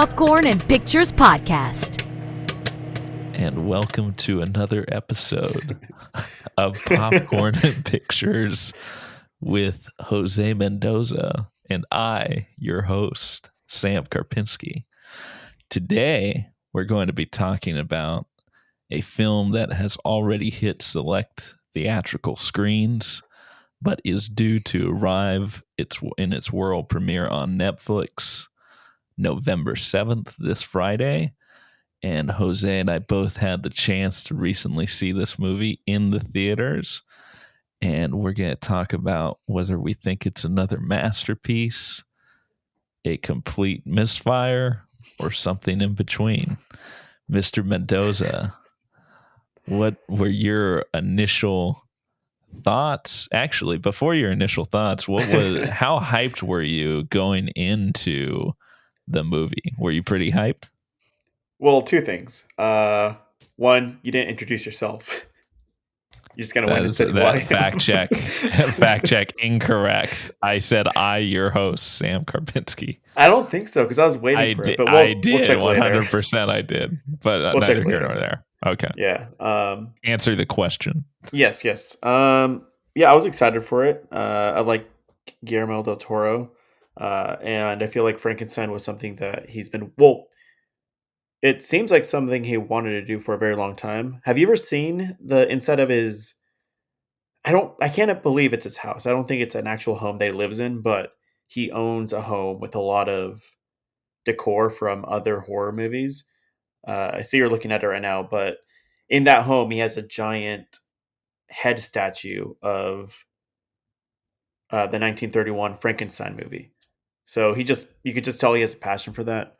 Popcorn and Pictures podcast. And welcome to another episode of Popcorn and Pictures with Jose Mendoza and I, your host, Sam Karpinski. Today, we're going to be talking about a film that has already hit select theatrical screens, but is due to arrive in its world premiere on Netflix November 7th, this Friday. And Jose and I both had the chance to recently see this movie in the theaters. And we're going to talk about whether we think it's another masterpiece, a complete misfire, or something in between. Mr. Mendoza, what were your initial thoughts? Actually, before your initial thoughts, how hyped were you going into the movie? Were you pretty hyped? Well, two things. One, you didn't introduce yourself. You just kind of went and said who I am. Fact check incorrect. I said your host, Sam Karpinski. I don't think so because I was waiting for it. But I did. We'll check 100% I did. But we'll check neither here later. nor there. Okay. Yeah. Answer the question. Yes. Yeah, I was excited for it. I like Guillermo del Toro, and I feel like Frankenstein was something that he's been. Well, it seems like something he wanted to do for a very long time. Have you ever seen the inside of his? I can't believe it's his house. I don't think it's an actual home that he lives in, but he owns a home with a lot of decor from other horror movies. I see you're looking at it right now, but in that home, he has a giant head statue of the 1931 Frankenstein movie. So you could just tell he has a passion for that.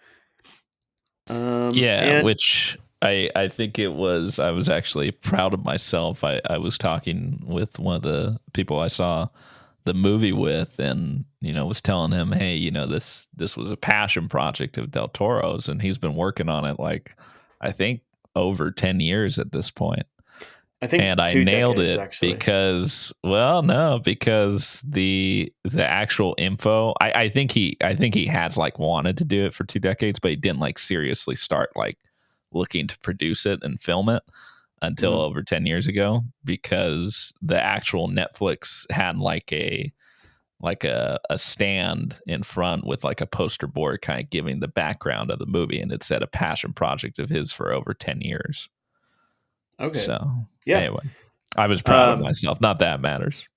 Which I think it was. I was actually proud of myself. I was talking with one of the people I saw the movie with, and was telling him, hey, this was a passion project of Del Toro's, and he's been working on it I think over 10 years at this point. I think, and I nailed decades, it actually. because the actual info. I think he has wanted to do it for 2 decades, but he didn't seriously start looking to produce it and film it until over 10 years ago, because the actual Netflix had a stand in front with a poster board kind of giving the background of the movie, and it said a passion project of his for over 10 years. Okay. So yeah. Anyway, I was proud of myself. Not that it matters.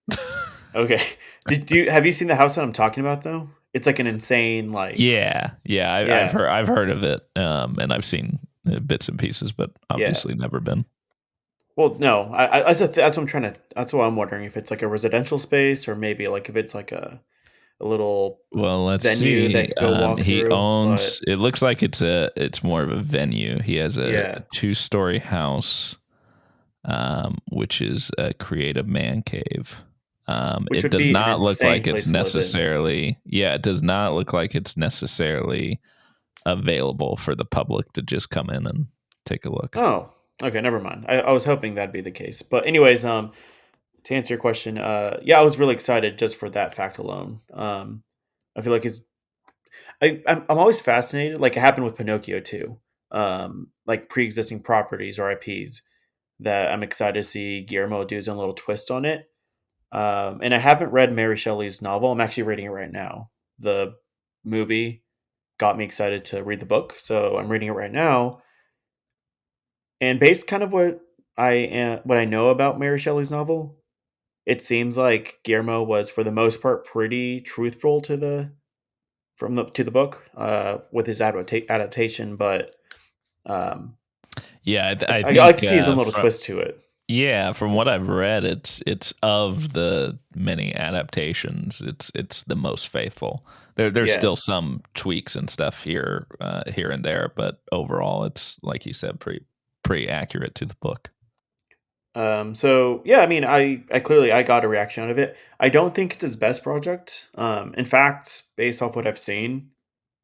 Okay. Have you seen the house that I'm talking about though? It's an insane I've heard of it, and I've seen bits and pieces, but obviously never been. Well, no, that's what I'm trying to. That's what I'm wondering, if it's a residential space, or maybe if it's a little venue that you go walk he through. Owns. It looks like it's more of a venue. He has a 2-story house, which is a creative man cave. It does not look like it's necessarily. Yeah, it does not look like it's necessarily available for the public to just come in and take a look. Oh, okay, never mind. I was hoping that'd be the case, but anyways, to answer your question, I was really excited just for that fact alone. I feel like I'm always fascinated. It happened with Pinocchio too. Pre-existing properties or IPs that I'm excited to see Guillermo do his own little twist on it. And I haven't read Mary Shelley's novel. I'm actually reading it right now. The movie got me excited to read the book, so I'm reading it right now. And based kind of what I know about Mary Shelley's novel, it seems like Guillermo was, for the most part, pretty truthful to the book with his adaptation. But I like to see his own little twist to it. Yeah, from what I've read, it's of the many adaptations, it's the most faithful. There's still some tweaks and stuff here and there, but overall, it's, like you said, pretty accurate to the book. I clearly got a reaction out of it. I don't think it's his best project. In fact, based off what I've seen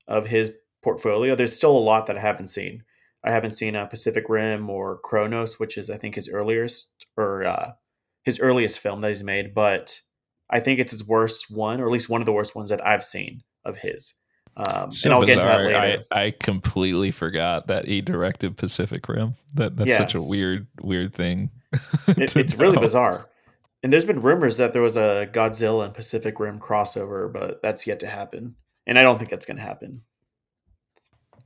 of his portfolio, there's still a lot that I haven't seen. I haven't seen Pacific Rim or Kronos, which is, I think, his earliest film that he's made. But I think it's his worst one, or at least one of the worst ones that I've seen of his. And So I'll get into that bizarre. I later. I completely forgot that he directed Pacific Rim. That's such Yeah, a weird thing to it's really know. bizarre. And there's been rumors that there was a Godzilla and Pacific Rim crossover, but that's yet to happen. And I don't think that's going to happen.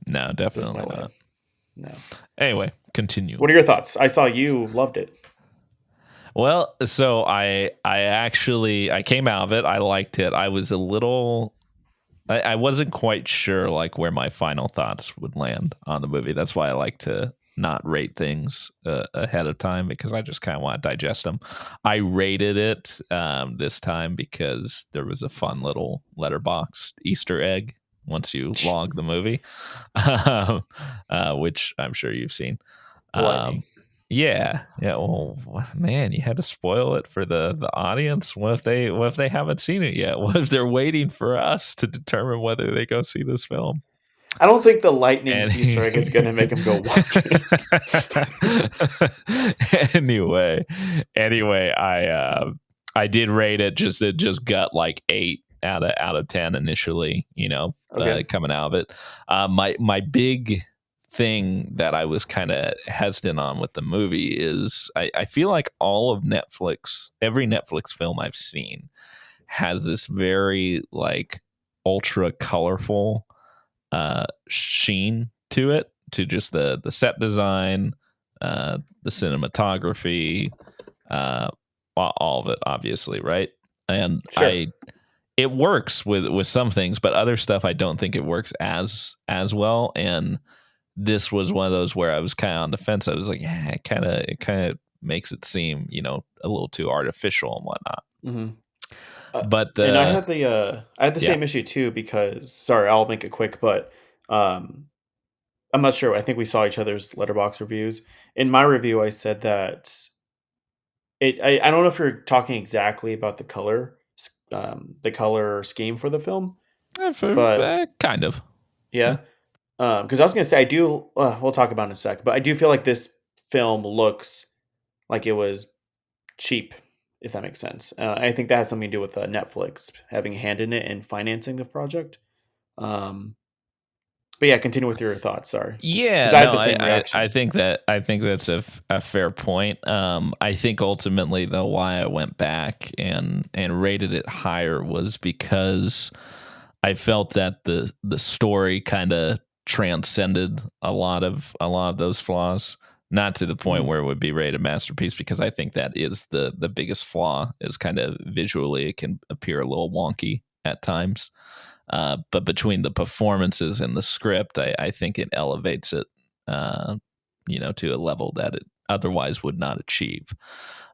No, There's no definitely way. not. No. Anyway, continue. What are your thoughts? I saw you loved it. Well, so I actually I came out of it. I liked it. I was a little I wasn't quite sure like where my final thoughts would land on the movie. That's why I like to not rate things ahead of time because I just kind of want to digest them. I rated it this time because there was a fun little letterbox Easter egg once you log the movie, which I'm sure you've seen. Politely. Yeah. Well, man, you had to spoil it for the audience. What if they haven't seen it yet? What if they're waiting for us to determine whether they go see this film? I don't think the lightning And Easter egg is going to make him go watch it. anyway, I did rate it. It just got like 8 out of 10 initially. Okay. Coming out of it. My big thing that I was kind of hesitant on with the movie is I feel like every Netflix film I've seen has this very like ultra colorful sheen to it, to just the set design, the cinematography, uh, all of it, obviously, right? And Sure. it works with some things, but other stuff I don't think it works as well. And this was one of those where I was kind of on the fence. I was like, yeah, it kind of makes it seem a little too artificial and whatnot. hmm But and the I had the yeah, same issue too because sorry, I'll make it quick, but um, I'm not sure. I think we saw each other's letterbox reviews. In my review, I said that I don't know if you're talking exactly about the color scheme for the film, but kind of. yeah, because I was gonna say I do. We'll talk about it in a sec, but I do feel like this film looks like it was cheap, if that makes sense. I think that has something to do with Netflix having a hand in it and financing the project. Um, but yeah, continue with your thoughts. Sorry, because Yeah, I had no, the same I reaction. think that's a fair point. I think ultimately though why I went back and rated it higher was because I felt that the story kind of transcended a lot of those flaws. Not to the point Mhm. where it would be rated masterpiece, because I think that is the biggest flaw, is kind of visually it can appear a little wonky at times. But between the performances and the script, I think it elevates it, to a level that it otherwise would not achieve.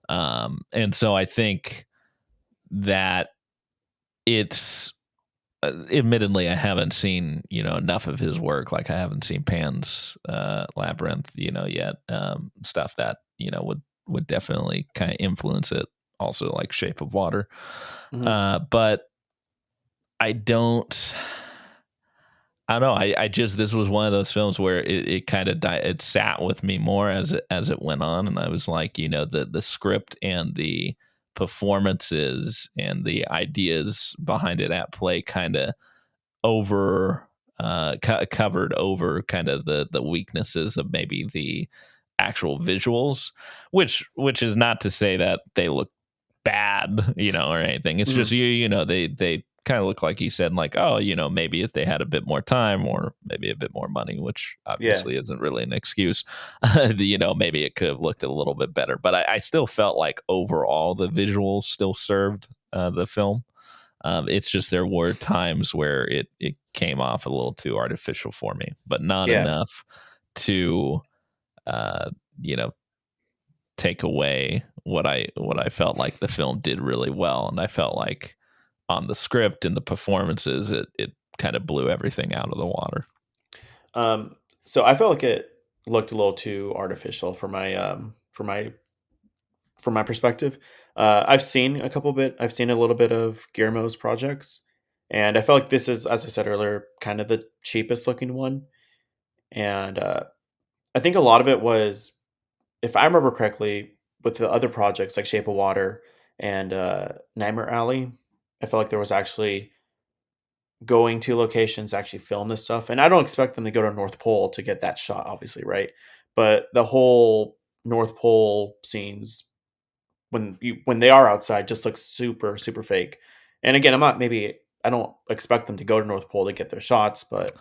And so I think that it's admittedly I haven't seen enough of his work. Like I haven't seen Pan's Labyrinth, yet. Stuff that would definitely kind of influence it. Also, like Shape of Water, Mhm. but I don't. I don't know. I just this was one of those films where it kind of it sat with me more as it went on, and I was like, the script and the performances and the ideas behind it at play kind of over covered over kind of the weaknesses of maybe the actual visuals, which is not to say that they look bad, or anything. It's just Mhm. they kind of look like you said, like, oh, maybe if they had a bit more time or maybe a bit more money, which Yeah. obviously isn't really an excuse, maybe it could have looked a little bit better. But I still felt like overall the visuals still served the film. It's just there were times where it came off a little too artificial for me, but not Yeah. enough to uh, you know take away what I felt like the film did really well. And I felt like on the script and the performances, it kind of blew everything out of the water. Um, so I felt like it looked a little too artificial for my perspective. I've seen a little bit of Guillermo's projects, and I felt like this is, as I said earlier, kind of the cheapest looking one. And I think a lot of it was, if I remember correctly, with the other projects like Shape of Water and Nightmare Alley, I felt like there was actually going to locations to actually film this stuff. And I don't expect them to go to North Pole to get that shot, obviously, right? But the whole North Pole scenes when they are outside just looks super super fake. And again, I don't expect them to go to North Pole to get their shots, but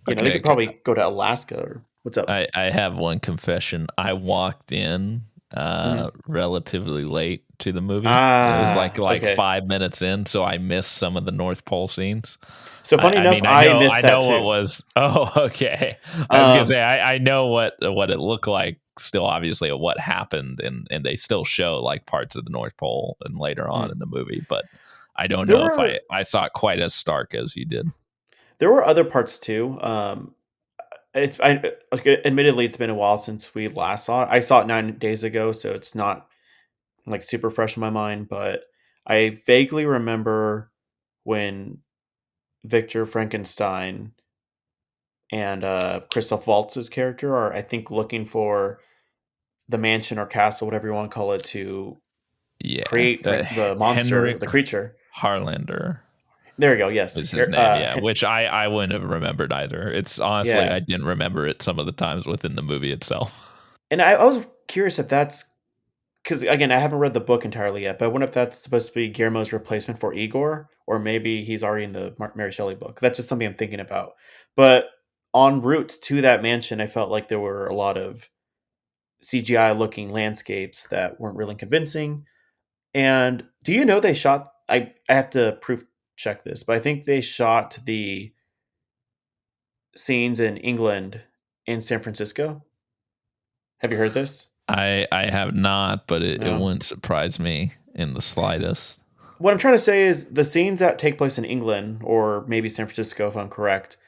they Okay, could probably go to Alaska or what's up. I have one confession. I walked in Mhm. relatively late to the movie. It was Ah, like okay. 5 minutes in, so I missed some of the North Pole scenes. So funny I enough, mean, I I missed that know what too. was. Oh, okay. I was gonna Um, say I know what it looked like. Still, obviously, of what happened, and they still show like parts of the North Pole and later on mm. in the movie, but I don't there know if were I saw it quite as stark as you did. there were other parts too. Admittedly, it's been a while since we last saw it. I saw it 9 days ago, so it's not like super fresh in my mind. But I vaguely remember when Victor Frankenstein and Christoph Waltz's character are, I think, looking for the mansion or castle, whatever you want to call it, to Yeah, create the monster, Henrik the creature. Harlander There we go. Yes. is his name. Yeah, which I wouldn't have remembered either. It's honestly Yeah. I didn't remember it some of the times within the movie itself. And I was curious if that's because, again, I haven't read the book entirely yet, but I wonder if that's supposed to be Guillermo's replacement for Igor, or maybe he's already in the Mary Shelley book. That's just something I'm thinking about. But en route to that mansion, I felt like there were a lot of CGI looking landscapes that weren't really convincing. And do you know they shot? I have to proof check this, but I think they shot the scenes in England in San Francisco. Have you heard this? I have not, but it No. wouldn't surprise me in the slightest. What I'm trying to say is the scenes that take place in England or maybe San Francisco, if I'm correct,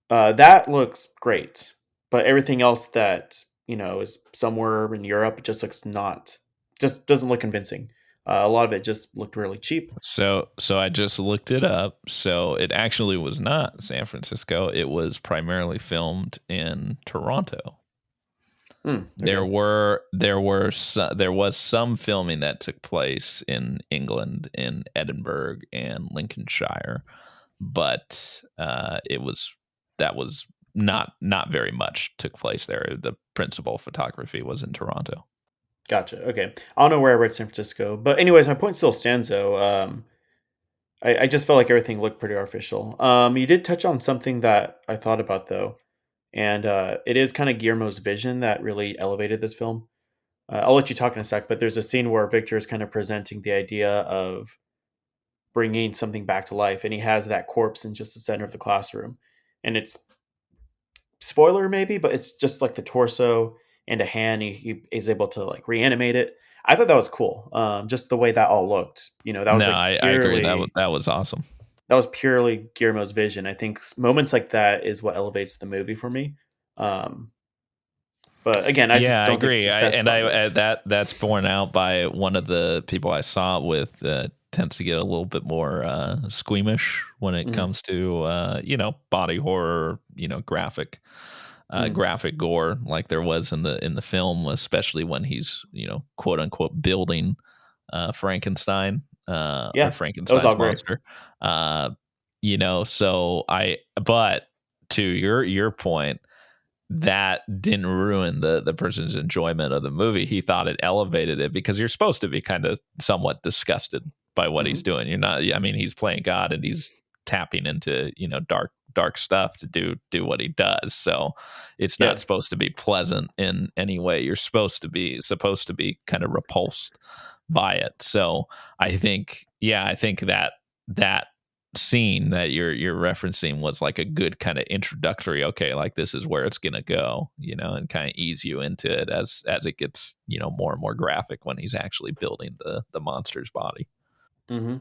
that looks great. But everything else that is somewhere in Europe just looks not, just doesn't look convincing. A lot of it just looked really cheap. So I just looked it up. So it actually was not San Francisco. It was primarily filmed in Toronto. Okay, There was some filming that took place in England, in Edinburgh and Lincolnshire, but it was that was not very much took place there. The principal photography was in Toronto. gotcha. Okay, I don't know where I read San Francisco, but anyways, my point still stands though. I just felt like everything looked pretty artificial. You did touch on something that I thought about though, and it is kind of Guillermo's vision that really elevated this film. I'll let you talk in a sec, but there's a scene where Victor is kind of presenting the idea of bringing something back to life, and he has that corpse in just the center of the classroom, and it's spoiler maybe, but it's just like the torso and a hand. He is able to like reanimate it. I thought that was cool. Just the way that all looked. That was No, like I agree. purely That was awesome. Guillermo's vision. I think moments like that is what elevates the movie for me. Um, but again, I Yeah, just I don't think it's agree. his best project. That's borne out by one of the people I saw it with. Tends to get a little bit more squeamish when it Mhm. comes to body horror, Mm. graphic gore, like there was in the film, especially when he's quote unquote building Frankenstein or Yeah, that was all Frankenstein's great. monster. Uh, so but to your point, that didn't ruin the person's enjoyment of the movie. He thought it elevated it because you're supposed to be kind of somewhat disgusted by what he's Mhm. doing. You're not. I mean, he's playing God and he's tapping into dark stuff to do what he does. So it's Yeah. not supposed to be pleasant in any way. You're supposed to be kind of repulsed by it. So I think that scene that you're referencing was like a good kind of introductory, okay, like this is where it's gonna go, and kind of ease you into it as it gets more and more graphic when he's actually building the monster's body. Mhm.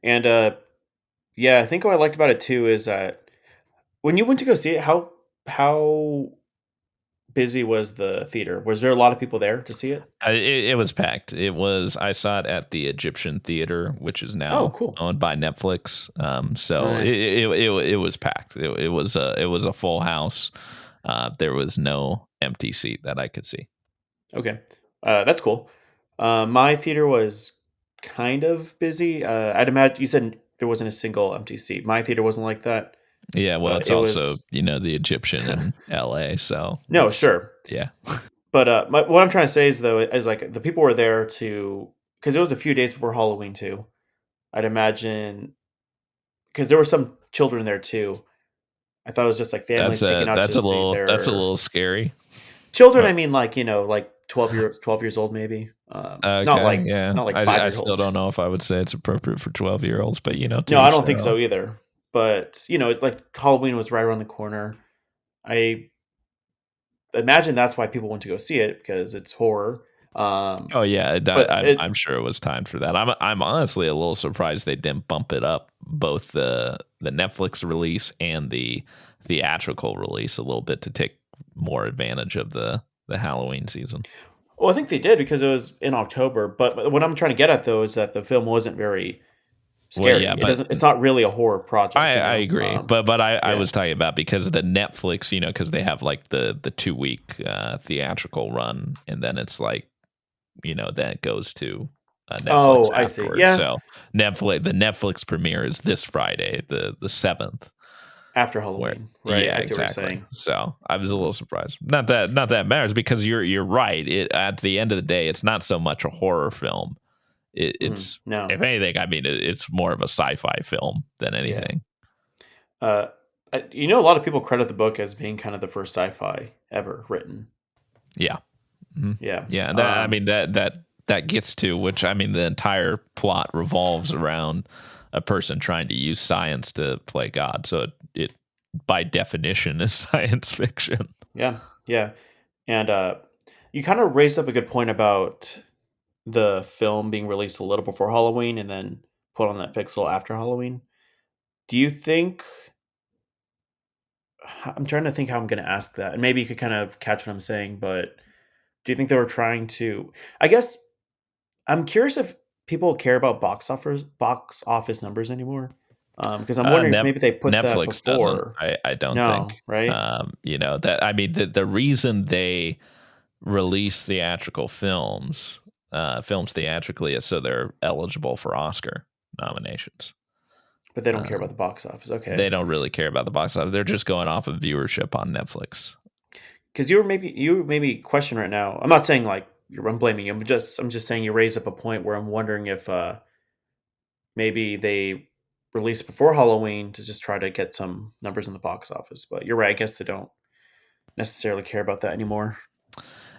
And yeah, I think what I liked about it too is that when you went to go see it, how busy was the theater? Was there a lot of people there to see it? It was packed. I saw it at the Egyptian Theater, which is Oh, now cool. owned by Netflix. So Nice. it was packed. It was a full house. There was no empty seat that I could see. Okay. That's cool. My theater was kind of busy. I'd imagine you said there wasn't a single empty seat. My theater wasn't like that, Yeah, well, but it's it also, was the Egyptian in LA, so no, sure. yeah. But what I'm trying to say is though is like the people were there to because it was a few days before Halloween too. I'd imagine because there were some children there too. I thought it was just like families taking out to see That's a their little scary. children. I But mean, like like 12 years old, maybe. Not okay, like yeah. not like I 5 years still old. don't know if I would say it's appropriate for 12-year-olds, but to No, I each don't their think own. so either. But it's like Halloween was right around the corner. I imagine that's why people went to go see it because it's horror. Oh yeah, But I'm sure it was timed for that. I'm honestly a little surprised they didn't bump it up, both the Netflix release and the theatrical release, a little bit to take more advantage of the Halloween season. well, I think they did because it was in October. But what I'm trying to get at though is that the film wasn't very Well, yeah, scary. It but doesn't. It's not really a horror project, I agree, but I Yeah. was talking about because the Netflix, because they have like the 2 week theatrical run, and then it's like then it goes to Netflix Oh, I see. afterwards. Yeah, So the Netflix premiere is this Friday, the 7th. after Where Halloween, right? Yeah, I see what you're exactly. saying. So I was a Mhm. little surprised. Not that matters, because you're right. It At the end of the day, it's not so much a horror film. Mhm. It's, No, if anything, I mean, it's more of a sci-fi film than yeah. anything. Uh, a lot of people credit the book as being kind of the first sci-fi ever written. Yeah. Mhm. Yeah. Yeah, that, I mean, that gets to, which, I mean, the entire plot revolves around a person trying to use science to play God. So it by definition is science fiction. Yeah. Yeah. And you kind of raised up a good point about the film being released a little before Halloween and then put on Netflix a little after Halloween. Do you think? I'm trying to think how I'm going to ask that, and maybe you could kind of catch what I'm saying. But do you think they were trying to? I guess I'm curious if people care about box office numbers anymore. Because I'm wondering if maybe they put that Netflix doesn't. before. I don't No, think. right? That, I mean, the reason they release theatrical films theatrically is so they're eligible for Oscar nominations. But they don't care about Um, the box office. Okay. they don't really care about the box office. They're just going off of viewership on Netflix. Because you made me question right now. I'm not saying like I'm blaming you. I'm just saying you raised up a point where I'm wondering if maybe they released before Halloween to just try to get some numbers in the box office. But you're right. I guess they don't necessarily care about that anymore.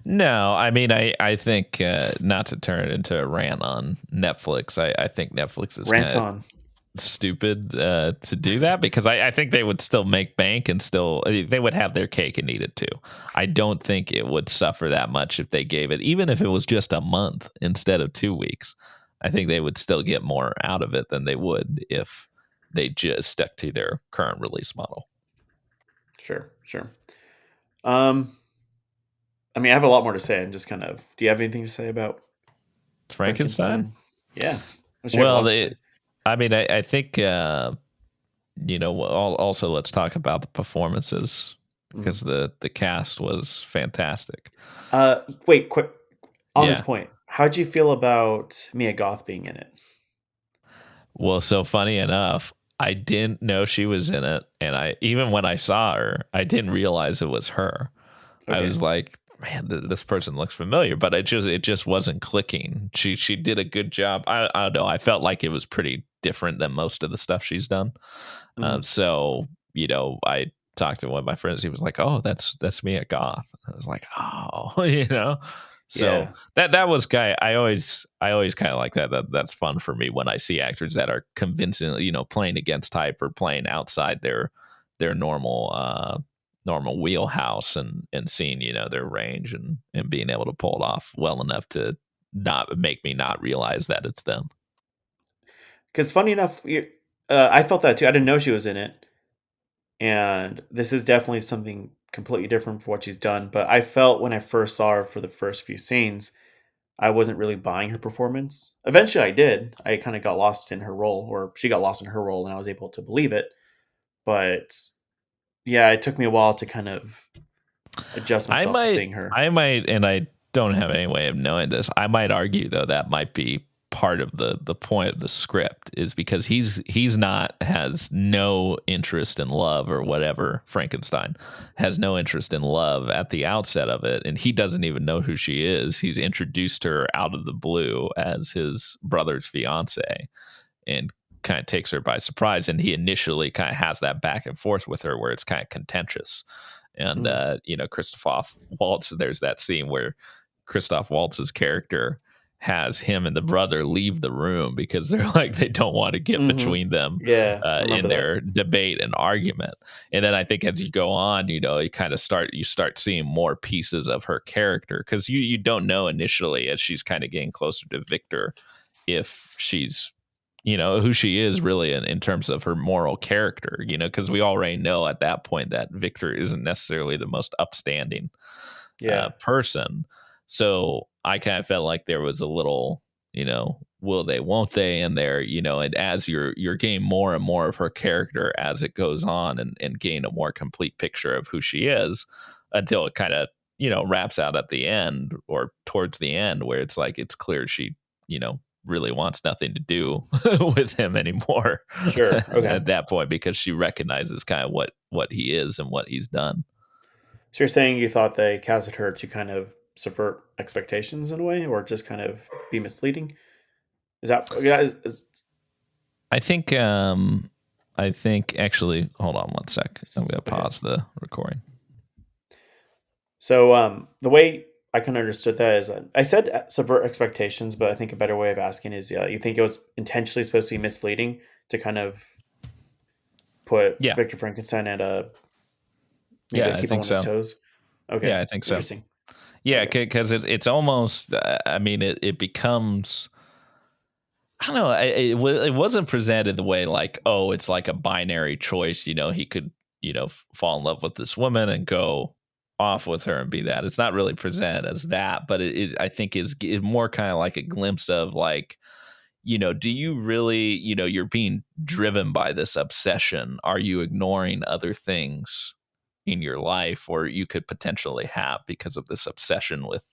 No, I mean, I think, not to turn it into a rant on Netflix. I think Netflix is kind Rant of on. stupid to do that, because I think they would still make bank, and still they would have their cake and eat it too. I don't think it would suffer that much if they gave it, even if it was just a month instead of 2 weeks. I think they would still get more out of it than they would if they just stuck to their current release model. Sure, sure. Um, I mean, I have a lot more to say. I'm just kind of. Do you have anything to say about Frankenstein? Frankenstein? Yeah, I'm sure you have a Well, lot to say. I mean, I think, also let's talk about the performances, Mm. because the cast was fantastic. Wait, quick on this Yeah. point. How'd you feel about Mia Goth being in it? Well, so funny enough, I didn't know she was in it, and even when I saw her, I didn't realize it was her. I Okay. was like, man, this person looks familiar, but it just wasn't clicking. She did a good job. I don't know. I felt like it was pretty different than most of the stuff she's done. Hmm. So I talked to one of my friends. He was like, "Oh, that's me at Goth." I was like, "Oh," So Yeah. that was guy. I always kind of like that. That's fun for me when I see actors that are convincing, playing against type or playing outside their normal wheelhouse, and seeing their range, and being able to pull it off well enough to not make me not realize that it's them. Because funny enough, I felt that too. I didn't know she was in it, and this is definitely something completely different from what she's done. But I felt when I first saw her for the first few scenes, I wasn't really buying her performance. Eventually, I did. I kind of got lost in her role, or she got lost in her role, and I was able to believe it. But yeah, it took me a while to kind of adjust I myself to might, seeing her. I might, and I don't have any way of knowing this. I might argue though that might be part of the point of the script, is because he's not has no interest in love or whatever. Frankenstein has no interest in love at the outset of it, and he doesn't even know who she is. He's introduced her out of the blue as his brother's fiance, and kind of takes her by surprise. And he initially kind of has that back and forth with her where it's kind of contentious. And Christoph Waltz, there's that scene where Christoph Waltz's character has him and the brother leave the room because they're like, they don't want to get between them Yeah, I remember in their debate and argument. And then I think as you go on, you start seeing more pieces of her character, because you don't know initially, as she's kind of getting closer to Victor, if she's who she is really in terms of her moral character, because we already know at that point that Victor isn't necessarily the most upstanding person. So I kind of felt like there was a little, will they, won't they in there, and as you're getting more and more of her character as it goes on, and gain a more complete picture of who she is, until it kind of, wraps out at the end, or towards the end, where it's like, it's clear she, really wants nothing to do with him anymore. Sure. Okay. At that point, because she recognizes kind of what he is and what he's done. So you're saying you thought they casted her to kind of subvert expectations in a way, or just kind of be misleading? Is that I think actually, hold on one sec. I'm going to pause the recording. So the way I kind of understood that is, I said subvert expectations, but I think a better way of asking is, you think it was intentionally supposed to be misleading to kind of put Victor Frankenstein at keep I think him on so. his toes? Okay. Yeah, I think so. Interesting. Yeah, because it's almost, it becomes, I don't know, it wasn't presented the way like, oh, it's like a binary choice, he could, fall in love with this woman and go off with her and be that. It's not really presented as that, but it I think is more kind of like a glimpse of like, do you really, you're being driven by this obsession. Are you ignoring other things in your life, or you could potentially have, because of this obsession with,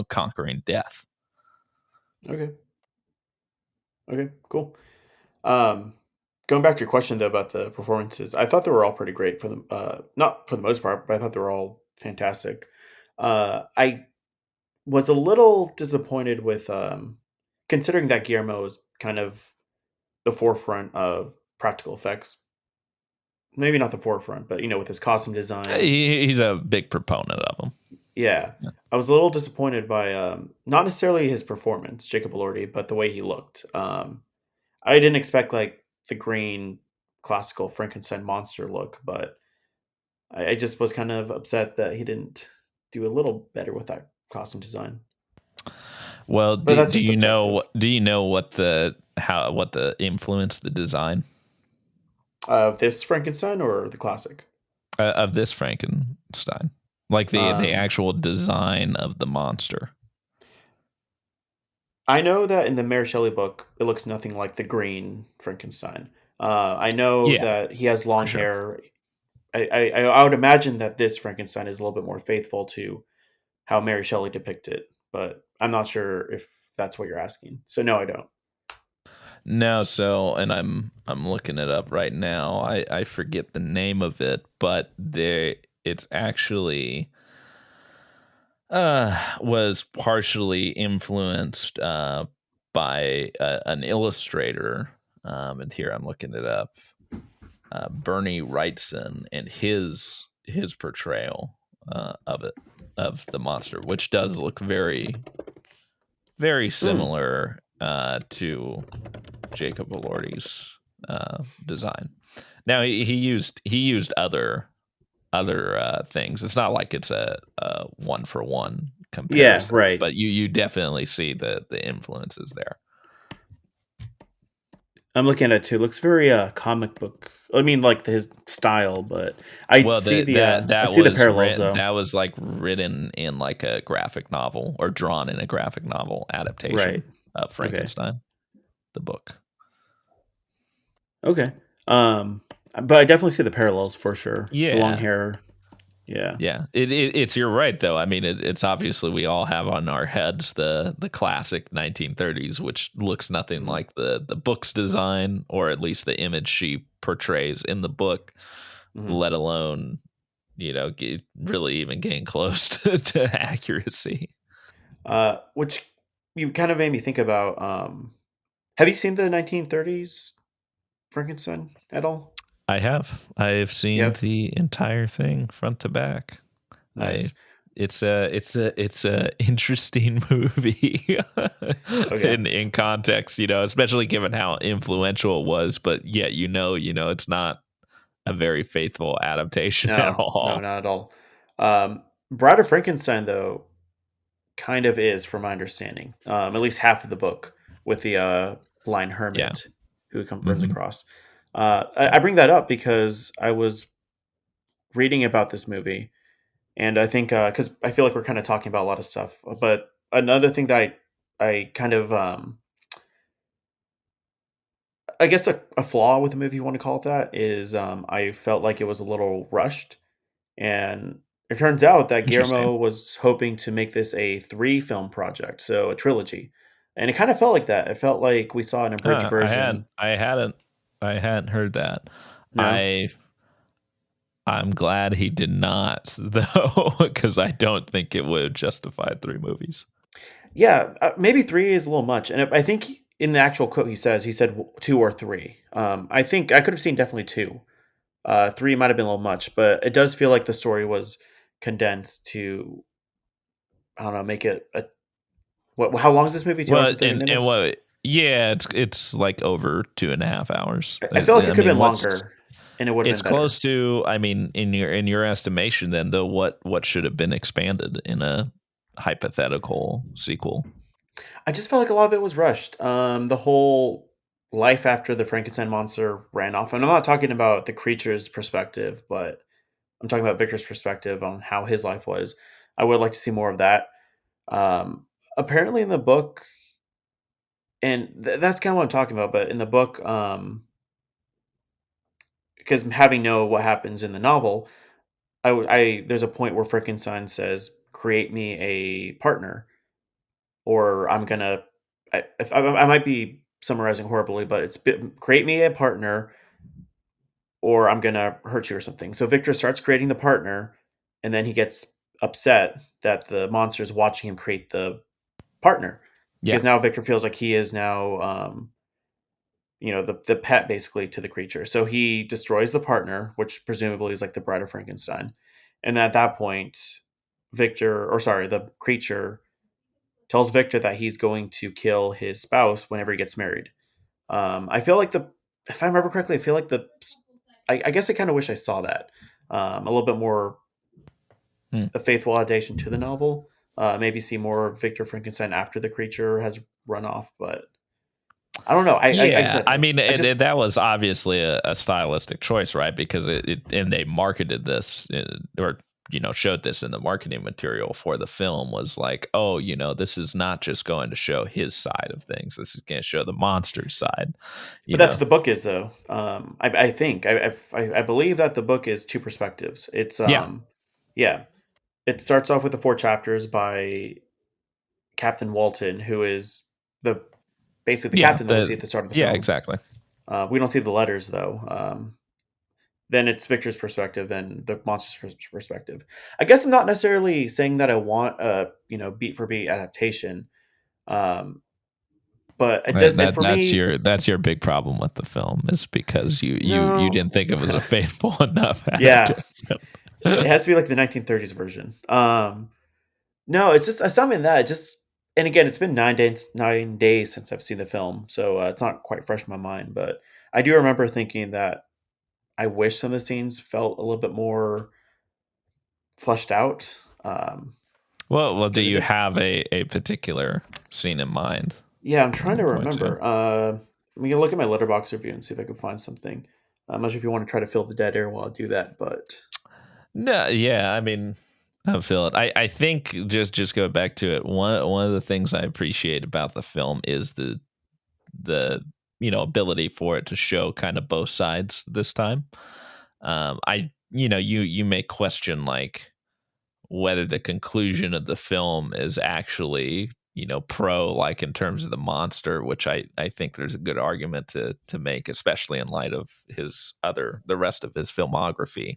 conquering death? Okay, cool. Going back to your question though about the performances, I thought they were all pretty great for them. Not for the most part, but I thought they were all fantastic. I was a little disappointed with, considering that Guillermo is kind of the forefront of practical effects. Maybe not the forefront, but with his costume designs. He's a big proponent of them. Yeah. I was a little disappointed by, not necessarily his performance, Jacob Elordi, but the way he looked. I didn't expect like the green classical Frankenstein monster look, but I just was kind of upset that he didn't do a little better with that costume design. Well, do you know what the influence the design of this Frankenstein or the classic? Of this Frankenstein, like the actual design of the monster. I know that in the Mary Shelley book, it looks nothing like the green Frankenstein. I know that he has long hair. I would imagine that this Frankenstein is a little bit more faithful to how Mary Shelley depicted it, but I'm not sure if that's what you're asking. So no, I don't. No, so, and I'm looking it up right now. I forget the name of it, but it's actually was partially influenced by an illustrator, and here I'm looking it up, Bernie Wrightson, and his portrayal of the monster, which does look very, very similar to Jacob Elordi's design. Now he used other things. It's not like it's a one for one comparison. Yeah, right. But you definitely see the influences there. I'm looking at it too. It looks very comic book. I mean, like his style, but I see the parallels though. That was like written in like a graphic novel, or drawn in a graphic novel adaptation of Frankenstein, the book. Okay. But I definitely see the parallels for sure. Yeah. The long hair. Yeah. Yeah, it's you're right though. I mean, it's obviously we all have on our heads the classic 1930s, which looks nothing Mhm. like the book's design, or at least the image she portrays in the book. Mhm. Let alone really even getting close to accuracy. Which you kind of made me think about. Have you seen the 1930s Frankenstein at all? I've seen Yep. the entire thing front to back. I Nice. it's a interesting movie Okay. in context, especially given how influential it was, but yet it's not a very faithful adaptation at No, no, all. not at all. Bride of Frankenstein, though, kind of is, from my understanding. At least half of the book with the blind Yeah. hermit who runs Hmm. across. I bring that up because I was reading about this movie, and I think because I feel like we're kind of talking about a lot of stuff, but another thing that I kind of I guess a flaw with the movie, you want to call it that, is I felt like it was a little rushed. And it turns out that Interesting. Guillermo was hoping to make this a 3-film project, so a trilogy. And it kind of felt like that. It felt like we saw an abridged I had version. I hadn't heard that. No? I I'm glad he did not though, because I don't think it would have justified 3 movies. Yeah, maybe 3 is a little much. And I think in the actual quote he said 2 or 3. I think I could have seen definitely 2. 3 might have been a little much, but it does feel like the story was condensed to, I don't know, make it a what? How long is this movie? 2 hours Well, and 30 and minutes? what? Yeah, it's like over 2.5 hours. I feel like it I could have mean, been longer, and it would have it's been better. close to. I mean, in your estimation, then though, what should have been expanded in a hypothetical sequel? I just felt like a lot of it was rushed. The whole life after the Frankenstein monster ran off, and I'm not talking about the creature's perspective, but I'm talking about Victor's perspective on how his life was. I would like to see more of that. Um, Apparently, in the book, and that's kind of what I'm talking about. But in the book, because having know what happens in the novel, there's a point where Frankenstein says, "Create me a partner," or I'm gonna. I might be summarizing horribly, but create me a partner, or I'm gonna hurt you or something. So Victor starts creating the partner, and then he gets upset that the monster is watching him create the partner Yeah, because now Victor feels like he is now, the pet basically to the creature. So he destroys the partner, which presumably is like the Bride of Frankenstein, and at that point, the creature tells Victor that he's going to kill his spouse whenever he gets married. I feel like if I remember correctly, I feel like I guess I kind of wish I saw that a little bit more Hmm. a faithful adaptation to the novel. Maybe see more of Victor Frankenstein after the creature has run off, but I don't know. I yeah. said I mean, I just that was obviously a stylistic choice, right? Because and they marketed this or showed this in the marketing material for the film was like, oh, this is not just going to show his side of things. This is going to show the monster's side. but You that's know, what the book is though. I think I believe that the book is 2 perspectives. It's yeah, yeah. It starts off with the 4 chapters by Captain Walton, who is the basically the yeah. captain that we see at the start of the Yeah, film. exactly. We don't see the letters though. Then it's Victor's perspective, then the monster's perspective. I guess I'm not necessarily saying that I want a beat for beat adaptation, um, but it does. For me, That's your big problem with the film is because you no. didn't think it was a faithful enough Yeah, adaptation. it has to be like the 1930s version. No, it's just something that just. And again, it's been 9 days since I've seen the film, so it's not quite fresh in my mind. But I do remember thinking that I wish some of the scenes felt a little bit more fleshed out. Well, do Because it you did. have a particular scene in mind Yeah, I'm that you trying to can point to? remember. I'm gonna look at my letterbox review and see if I can find something. I'm not sure if you want to try to fill the dead air while I do that, but No, yeah, I mean, I feel it. I think just go back to it. One of the things I appreciate about the film is the ability for it to show kind of both sides this time. I you may question like whether the conclusion of the film is actually pro, like in terms of the monster, which I think there's a good argument to make, especially in light of the rest of his filmography,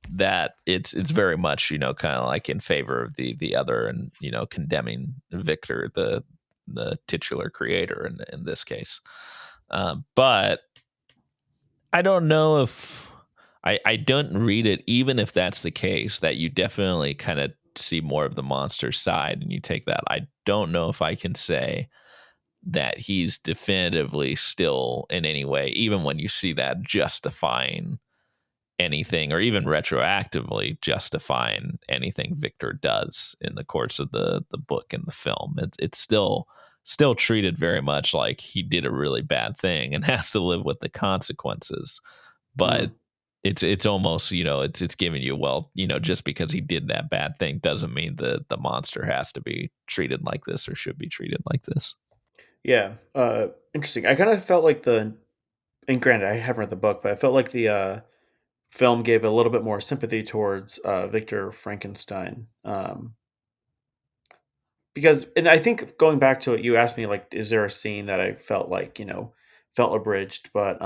that it's very much kind of like in favor of the other, and condemning Victor, the titular creator in this case. But I don't know if I don't read it, even if that's the case, that you definitely kind of see more of the monster side and you take that. I don't know if I can say that he's definitively still in any way, even when you see that, justifying anything, or even retroactively justifying anything Victor does in the course of the book and the film. It's still treated very much like he did a really bad thing and has to live with the consequences. But it's almost, it's giving you, well, just because he did that bad thing doesn't mean the monster has to be treated like this or should be treated like this. Yeah. Interesting. I kind of felt like and granted, I haven't read the book, but I felt like the film gave a little bit more sympathy towards Victor Frankenstein. Because, and I think going back to it, you asked me, like, is there a scene that I felt like, felt abridged? But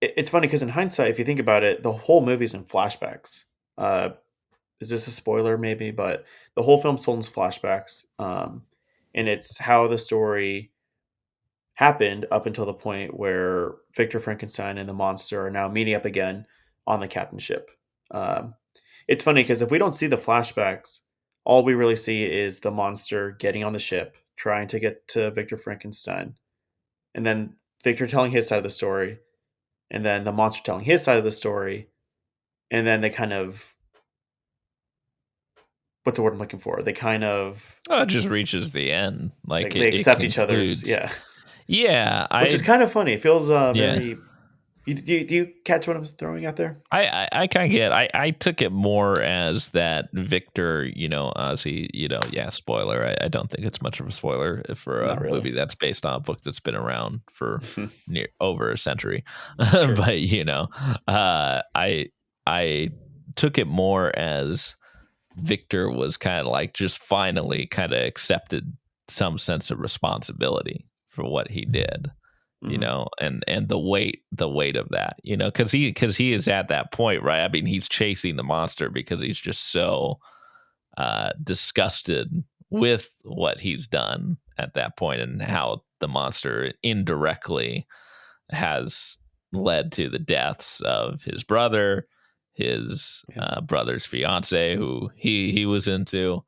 it's funny because in hindsight, if you think about it, the whole movie's in flashbacks. Uh, is this a spoiler? Maybe, but the whole film's told in flashbacks. And it's how the story happened up until the point where Victor Frankenstein and the monster are now meeting up again on the captain's ship. Um, it's funny because if we don't see the flashbacks, all we really see is the monster getting on the ship, trying to get to Victor Frankenstein, and then Victor telling his side of the story, and then the monster telling his side of the story, and then they kind of, what's the word I'm looking for? They kind of It just reaches the end, like they it accept each other's, concludes. Yeah, which is kind of funny. It feels yeah. very. Do you catch what I'm throwing out there? I kind of get. I took it more as that Victor, as he, spoiler. I don't think it's much of a spoiler for a Not really. movie that's based on a book that's been around for near over a century. Sure. But I took it more as Victor was kind of like just finally kind of accepted some sense of responsibility for what he did. And the weight of that, because he is at that point, right? I mean, he's chasing the monster because he's just so disgusted with what he's done at that point, and how the monster indirectly has led to the deaths of his brother, his brother's fiance, who he was into,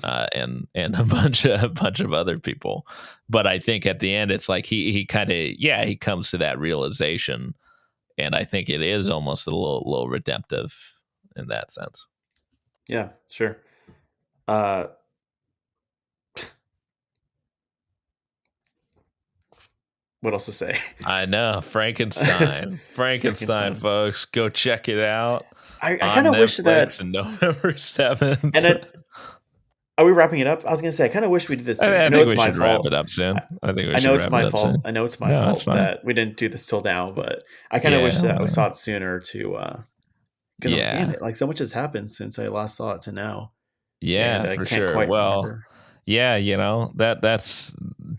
and a bunch of other people. But I think at the end, it's like he kind of he comes to that realization, and I think it is almost a little redemptive in that sense. Yeah, sure. What else to say? I know, Frankenstein, folks, go check it out. I on kind of wish Netflix that. on November 7th. And then, are we wrapping it up? I was gonna say I kind of wish we did this sooner. I know think it's we my should wrap fault. it up soon. I think we I should know it's wrap my it up fault. soon. I know it's my No, it's fault fine. that we didn't do this till now, but I kind of wish that we saw it sooner to. Because damn it, like so much has happened since I last saw it to now. Yeah, and I for can't sure. quite Well, remember. yeah, that's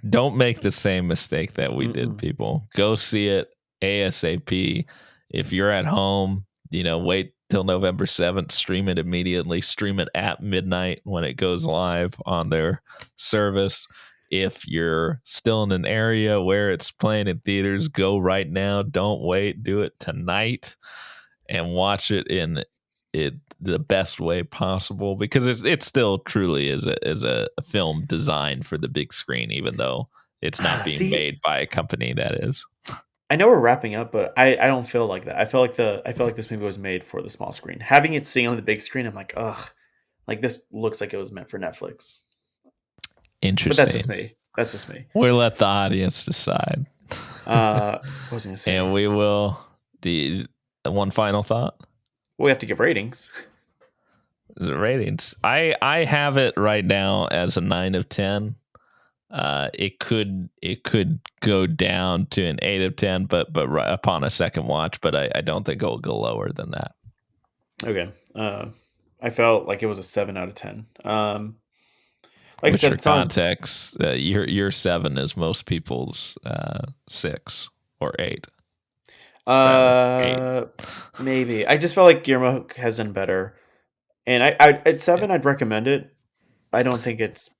don't make the same mistake that we did, people. Go see it ASAP. If you're at home, wait till November 7th, stream it immediately, stream it at midnight when it goes live on their service. If you're still in an area where it's playing in theaters, go right now. Don't wait. Do it tonight and watch it in the best way possible, because it still truly is a film designed for the big screen, even though it's not being See, made by a company that is. I know we're wrapping up, but I don't feel like that. I feel like this movie was made for the small screen. Having it seen on the big screen, I'm like, ugh, like this looks like it was meant for Netflix. Interesting. But that's just me. We'll let the audience decide. What was I gonna say? And we will. One final thought. We have to give ratings. The ratings. I have it right now as a 9 of 10. it could go down to an 8 of 10, but right upon a second watch, but I don't think it'll go lower than that. Okay. I felt like it was a 7 out of 10. Like I Which said, for it's not as, context, your 7 is most people's 6 or 8. Rather 8. maybe. I just felt like Guillermo has done better. And I at Yeah. 7 I'd recommend it. I don't think it's,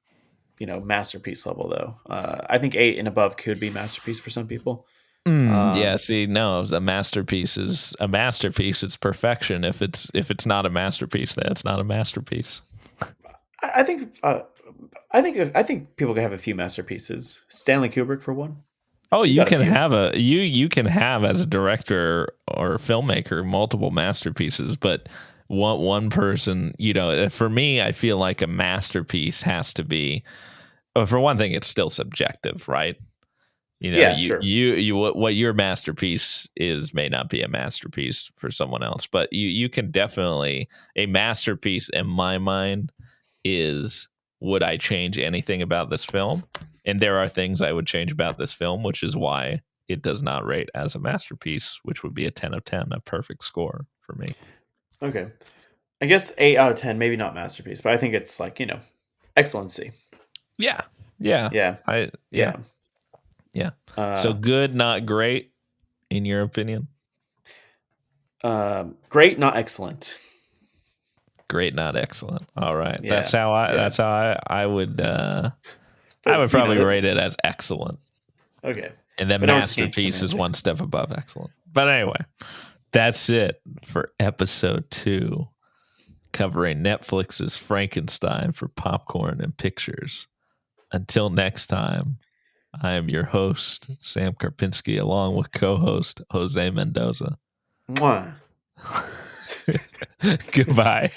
masterpiece level though. I think 8 and above could be masterpiece for some people. Yeah, Um, see, no, a masterpiece is a masterpiece. It's perfection. If it's not a masterpiece, then it's not a masterpiece. I I think I think people can have a few masterpieces. Stanley Kubrick for one. Oh, He's you got a can few. have you can have as a director or filmmaker multiple masterpieces, but one person, for me, I feel like a masterpiece has to be. Well, for one thing, it's still subjective, right? Yeah, You sure. what your masterpiece is may not be a masterpiece for someone else, but you can definitely a masterpiece in my mind is would I change anything about this film? And there are things I would change about this film, which is why it does not rate as a masterpiece, which would be a 10 of 10, a perfect score for me. Okay. I guess 8 out of 10, maybe not masterpiece, but I think it's like, excellency. Yeah. Yeah. Yeah. Yeah. Yeah. Yeah. So Uh, good, not great in your opinion? Great, not excellent. Great, not excellent. All right. That's Yeah. how I Yeah. that's how I would I would But, probably rate it as excellent. okay. And then But now we're just getting masterpiece is one semantics. step above excellent. But anyway, that's it for episode 2, covering Netflix's Frankenstein for popcorn and pictures. Until next time, I am your host, Sam Karpinski, along with co-host Jose Mendoza. Mwah. Goodbye.